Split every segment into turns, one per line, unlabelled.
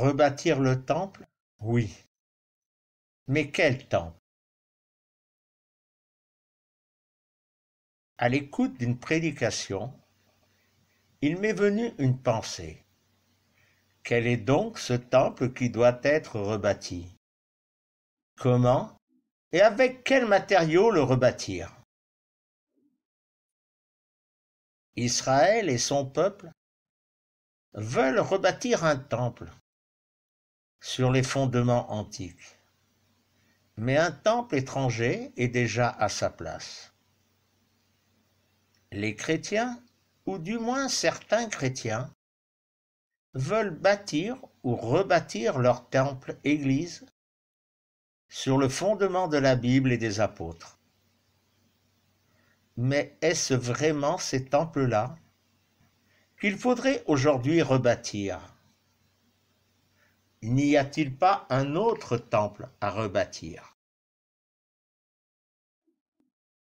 Rebâtir le temple? Oui. Mais quel temple? À l'écoute d'une prédication, il m'est venu une pensée. Quel est donc ce temple qui doit être rebâti? Comment et avec quels matériaux le rebâtir? Israël et son peuple veulent rebâtir un temple sur les fondements antiques. Mais un temple étranger est déjà à sa place. Les chrétiens, ou du moins certains chrétiens, veulent bâtir ou rebâtir leur temple-église sur le fondement de la Bible et des apôtres. Mais est-ce vraiment ces temples-là qu'il faudrait aujourd'hui rebâtir? N'y a-t-il pas un autre temple à rebâtir?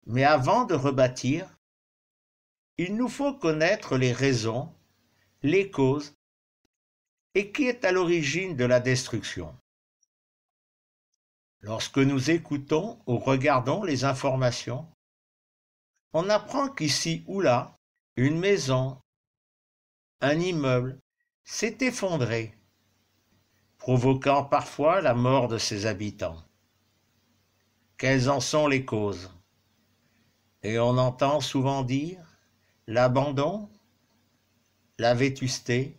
Mais avant de rebâtir, il nous faut connaître les raisons, les causes, et qui est à l'origine de la destruction. Lorsque nous écoutons ou regardons les informations, on apprend qu'ici ou là, une maison, un immeuble s'est effondré, provoquant parfois la mort de ses habitants. Quelles en sont les causes? Et on entend souvent dire l'abandon, la vétusté,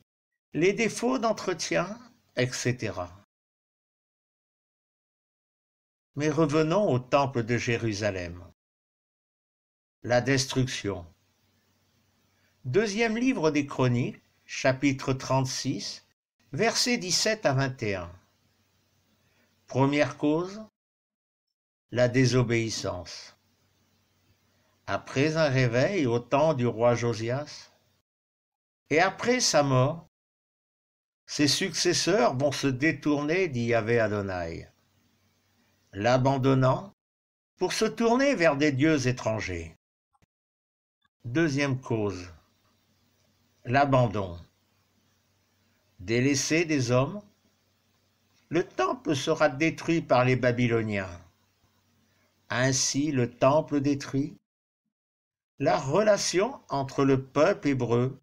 les défauts d'entretien, etc. Mais revenons au temple de Jérusalem. La destruction. Deuxième livre des Chroniques, chapitre 36, versets 17 à 21. Première cause, la désobéissance. Après un réveil au temps du roi Josias, et après sa mort, ses successeurs vont se détourner d'Yahvé Adonai, l'abandonnant pour se tourner vers des dieux étrangers. Deuxième cause, l'abandon. Délaissé des hommes, le temple sera détruit par les Babyloniens. Ainsi, le temple détruit, la relation entre le peuple hébreu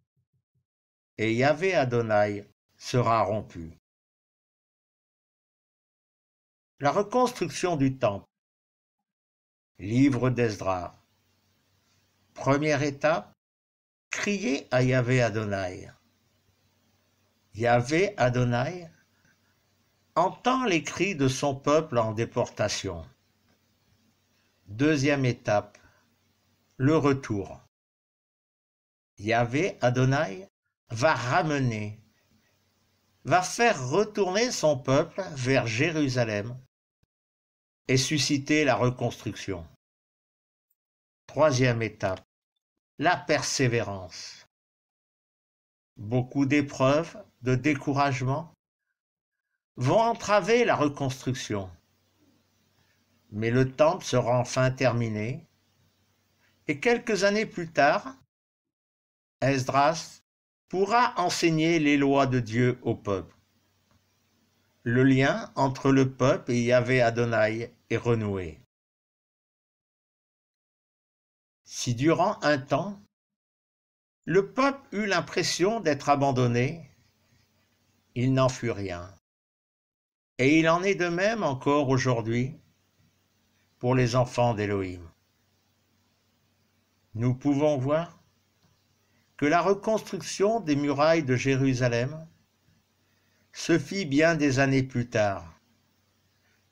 et Yahvé Adonai sera rompue. La reconstruction du temple. Livre d'Esdras. Première étape, crier à Yahvé Adonai. Yahvé Adonai entend les cris de son peuple en déportation. Deuxième étape, le retour. Yahvé Adonai va ramener, va faire retourner son peuple vers Jérusalem et susciter la reconstruction. Troisième étape, la persévérance. Beaucoup d'épreuves, de découragement vont entraver la reconstruction. Mais le temple sera enfin terminé et quelques années plus tard, Esdras pourra enseigner les lois de Dieu au peuple. Le lien entre le peuple et Yahvé Adonai est renoué. Si durant un temps, le peuple eut l'impression d'être abandonné, il n'en fut rien. Et il en est de même encore aujourd'hui pour les enfants d'Élohim. Nous pouvons voir que la reconstruction des murailles de Jérusalem se fit bien des années plus tard,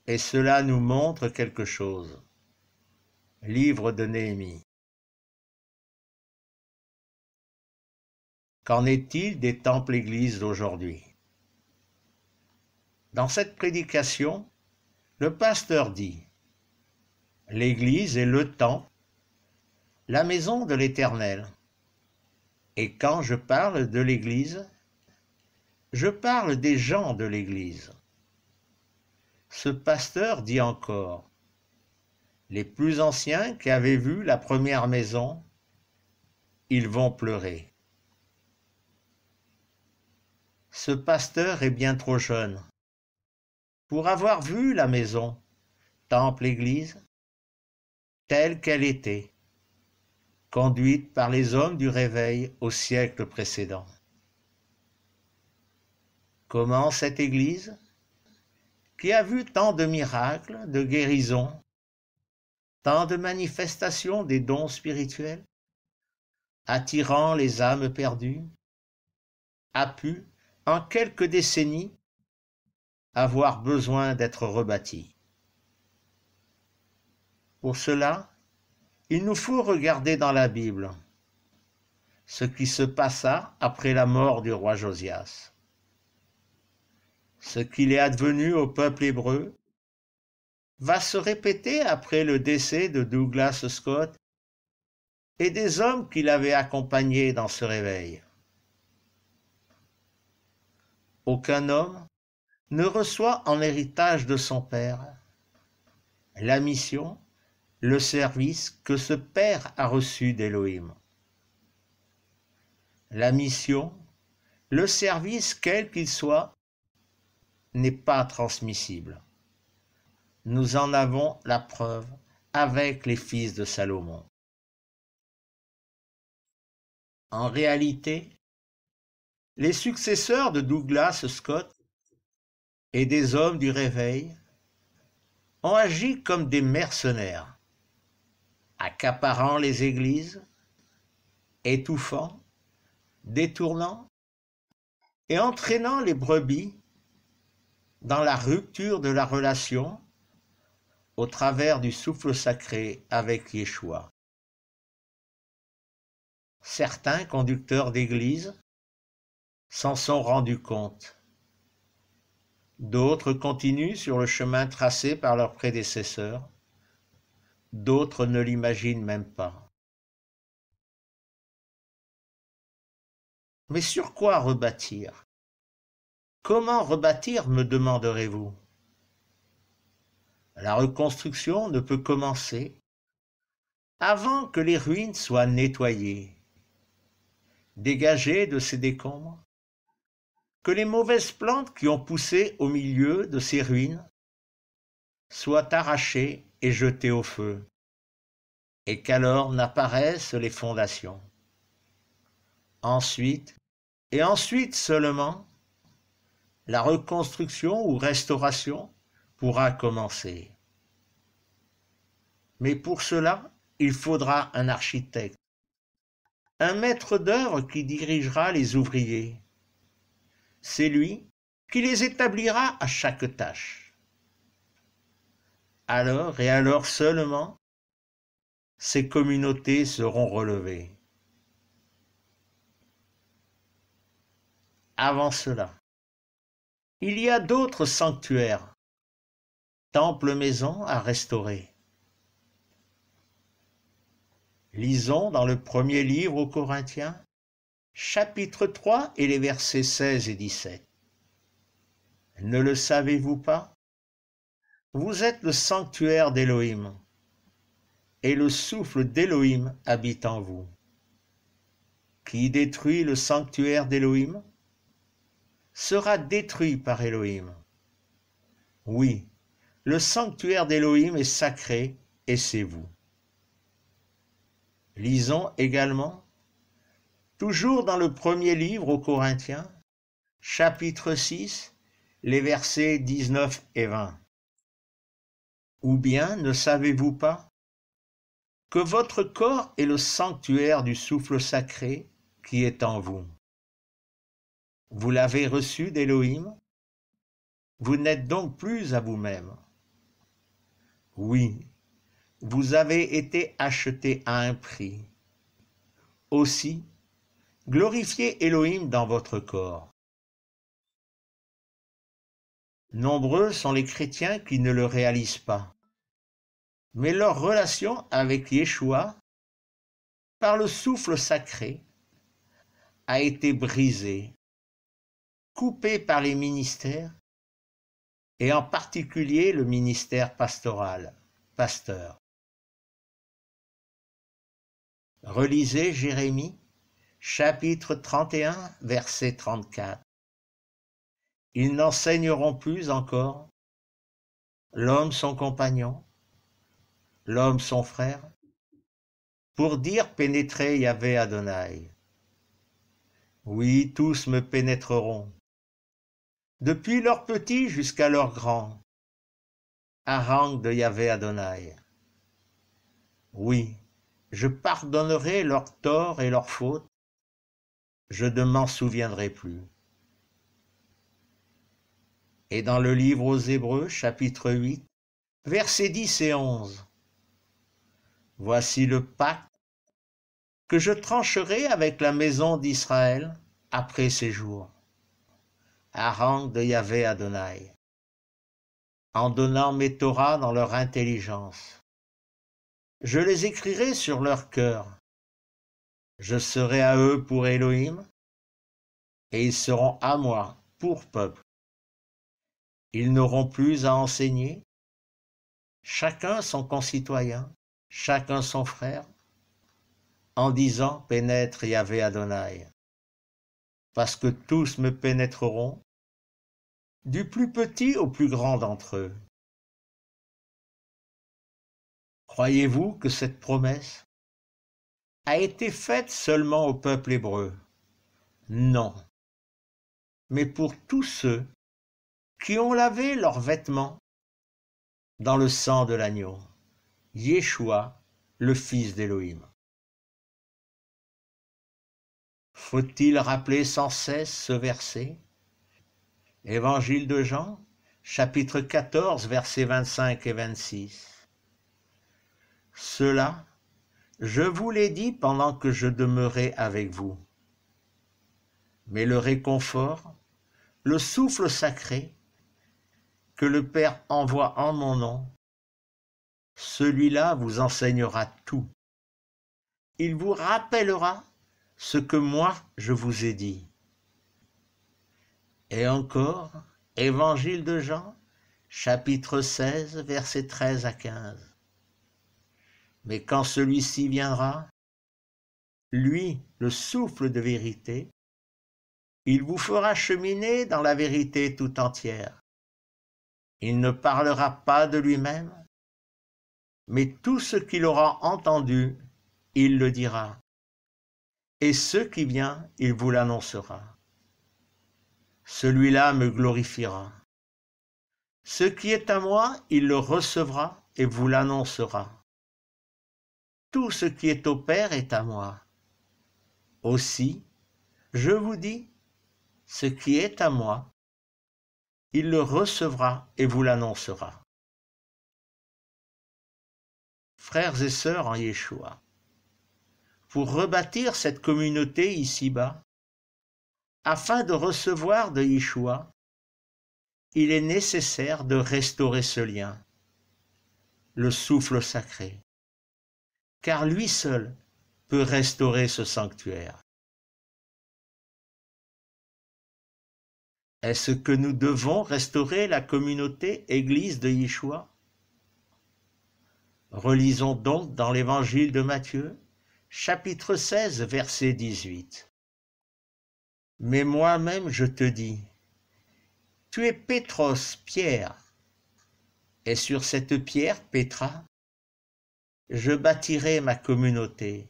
et cela nous montre quelque chose. Livre de Néhémie. Qu'en est-il des temples-églises d'aujourd'hui? Dans cette prédication, le pasteur dit « L'Église est le temple, la maison de l'Éternel. Et quand je parle de l'Église, je parle des gens de l'Église. » Ce pasteur dit encore « Les plus anciens qui avaient vu la première maison, ils vont pleurer. » ce pasteur est bien trop jeune pour avoir vu la maison, temple-église, telle qu'elle était, conduite par les hommes du réveil au siècle précédent. Comment cette église, qui a vu tant de miracles, de guérisons, tant de manifestations des dons spirituels, attirant les âmes perdues, a pu, en quelques décennies, avoir besoin d'être rebâtie. Pour cela, il nous faut regarder dans la Bible ce qui se passa après la mort du roi Josias. Ce qu'il est advenu au peuple hébreu va se répéter après le décès de Douglas Scott et des hommes qui l'avaient accompagné dans ce réveil. Aucun homme ne reçoit en héritage de son père la mission, le service que ce père a reçu d'Élohim. La mission, le service quel qu'il soit, n'est pas transmissible. Nous en avons la preuve avec les fils de Salomon. En réalité, les successeurs de Douglas Scott et des hommes du réveil ont agi comme des mercenaires, accaparant les églises, étouffant, détournant et entraînant les brebis dans la rupture de la relation au travers du souffle sacré avec Yeshua. Certains conducteurs d'église s'en sont rendus compte. D'autres continuent sur le chemin tracé par leurs prédécesseurs. D'autres ne l'imaginent même pas. Mais sur quoi rebâtir? Comment rebâtir, me demanderez-vous? La reconstruction ne peut commencer avant que les ruines soient nettoyées, dégagées de ces décombres, que les mauvaises plantes qui ont poussé au milieu de ces ruines soient arrachées et jetées au feu, et qu'alors n'apparaissent les fondations. Ensuite, et ensuite seulement, la reconstruction ou restauration pourra commencer. Mais pour cela, il faudra un architecte, un maître d'œuvre qui dirigera les ouvriers. C'est lui qui les établira à chaque tâche. Alors et alors seulement, ces communautés seront relevées. Avant cela, il y a d'autres sanctuaires, temples-maisons à restaurer. Lisons dans le premier livre aux Corinthiens, chapitre 3 et les versets 16 et 17. Ne le savez-vous pas? Vous êtes le sanctuaire d'Élohim, et le souffle d'Élohim habite en vous. Qui détruit le sanctuaire d'Élohim sera détruit par Élohim. Oui, le sanctuaire d'Élohim est sacré, et c'est vous. Lisons également, toujours dans le premier livre aux Corinthiens, chapitre 6, les versets 19 et 20. Ou bien ne savez-vous pas que votre corps est le sanctuaire du souffle sacré qui est en vous? Vous l'avez reçu d'Élohim? Vous n'êtes donc plus à vous-même. Oui, vous avez été acheté à un prix. Aussi, glorifiez Élohim dans votre corps. Nombreux sont les chrétiens qui ne le réalisent pas, mais leur relation avec Yeshua, par le souffle sacré, a été brisée, coupée par les ministères, et en particulier le ministère pastoral, pasteur. Relisez Jérémie, chapitre 31, verset 34. Ils n'enseigneront plus encore l'homme son compagnon, l'homme son frère, pour dire pénétrer Yahvé Adonai. Oui, tous me pénétreront, depuis leurs petits jusqu'à leurs grands, harangue de Yahvé Adonai. Oui, je pardonnerai leurs torts et leurs fautes, je ne m'en souviendrai plus. Et dans le livre aux Hébreux, chapitre 8, versets 10 et 11, voici le pacte que je trancherai avec la maison d'Israël après ces jours, harangue de Yahvé Adonai, en donnant mes Torahs dans leur intelligence. Je les écrirai sur leur cœur. Je serai à eux pour Elohim, et ils seront à moi pour peuple. Ils n'auront plus à enseigner, chacun son concitoyen, chacun son frère, en disant « Pénètre Yahvé Adonai », parce que tous me pénétreront, du plus petit au plus grand d'entre eux. Croyez-vous que cette promesse a été faite seulement au peuple hébreu? Non, mais pour tous ceux qui ont lavé leurs vêtements dans le sang de l'agneau, Yeshua, le Fils d'Élohim. Faut-il rappeler sans cesse ce verset? Évangile de Jean, chapitre 14, versets 25 et 26. Cela, je vous l'ai dit pendant que je demeurais avec vous. Mais le réconfort, le souffle sacré, que le Père envoie en mon nom, celui-là vous enseignera tout. Il vous rappellera ce que moi je vous ai dit. Et encore, Évangile de Jean, chapitre 16, versets 13 à 15. Mais quand celui-ci viendra, lui, le souffle de vérité, il vous fera cheminer dans la vérité tout entière. Il ne parlera pas de lui-même, mais tout ce qu'il aura entendu, il le dira. Et ce qui vient, il vous l'annoncera. Celui-là me glorifiera. Ce qui est à moi, il le recevra et vous l'annoncera. Tout ce qui est au Père est à moi. Aussi, je vous dis, ce qui est à moi, il le recevra et vous l'annoncera. Frères et sœurs en Yeshua, pour rebâtir cette communauté ici-bas, afin de recevoir de Yeshua, il est nécessaire de restaurer ce lien, le souffle sacré, car lui seul peut restaurer ce sanctuaire. Est-ce que nous devons restaurer la communauté Église de Yeshua? Relisons donc dans l'Évangile de Matthieu, chapitre 16, verset 18. Mais moi-même je te dis, tu es Pétros, Pierre, et sur cette pierre, Pétra, je bâtirai ma communauté.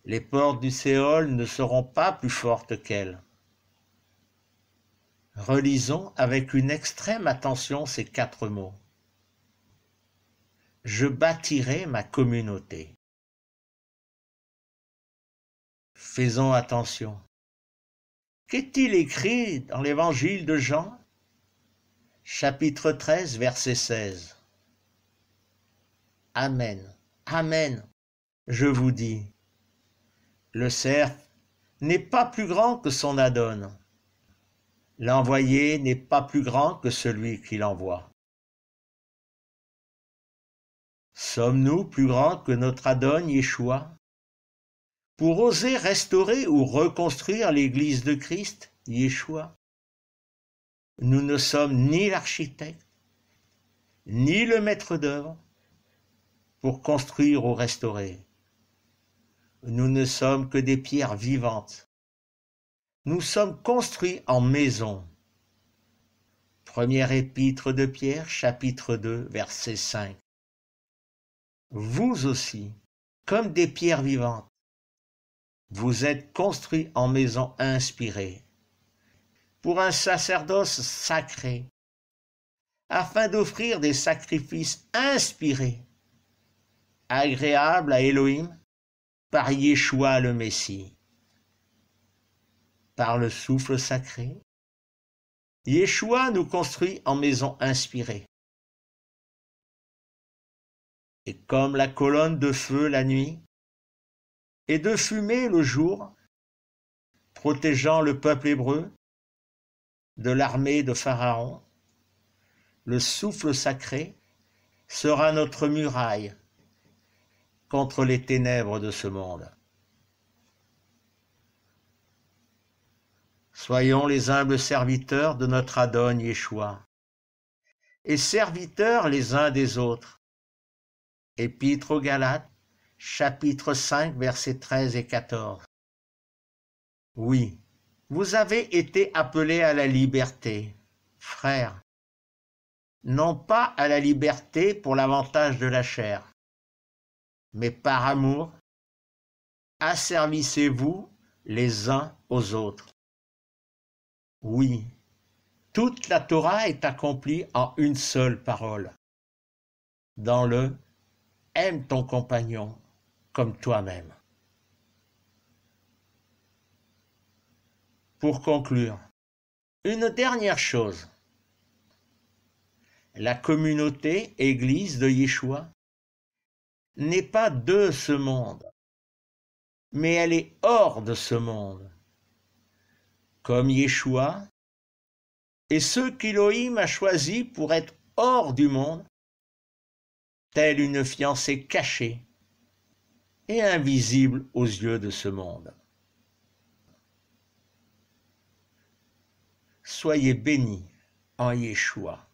Les portes du Séol ne seront pas plus fortes qu'elle. Relisons avec une extrême attention ces 4 mots. Je bâtirai ma communauté. Faisons attention. Qu'est-il écrit dans l'Évangile de Jean, chapitre 13, verset 16? Amen, amen, je vous dis, le cerf n'est pas plus grand que son Adon. L'envoyé n'est pas plus grand que celui qui l'envoie. Sommes-nous plus grands que notre Adon Yeshua pour oser restaurer ou reconstruire l'Église de Christ, Yeshua? Nous ne sommes ni l'architecte, ni le maître d'œuvre pour construire ou restaurer. Nous ne sommes que des pierres vivantes. Nous sommes construits en maison, Première épître de Pierre, chapitre 2, verset 5. Vous aussi, comme des pierres vivantes, vous êtes construits en maison inspirée, pour un sacerdoce sacré, afin d'offrir des sacrifices inspirés, agréables à Elohim, par Yeshua le Messie. Par le souffle sacré, Yeshua nous construit en maison inspirée. Et comme la colonne de feu la nuit, et de fumée le jour, protégeant le peuple hébreu de l'armée de Pharaon, le souffle sacré sera notre muraille contre les ténèbres de ce monde. Soyons les humbles serviteurs de notre Adon Yeshua, et serviteurs les uns des autres. Épître aux Galates, chapitre 5, versets 13 et 14. Oui, vous avez été appelés à la liberté, frères, non pas à la liberté pour l'avantage de la chair, mais par amour, asservissez-vous les uns aux autres. Oui, toute la Torah est accomplie en une seule parole, dans le « aime ton compagnon comme toi-même ». Pour conclure, une dernière chose. La communauté Église de Yeshua n'est pas de ce monde, mais elle est hors de ce monde. Comme Yeshua et ceux qu'Élohim a choisis pour être hors du monde, telle une fiancée cachée et invisible aux yeux de ce monde. Soyez bénis en Yeshua.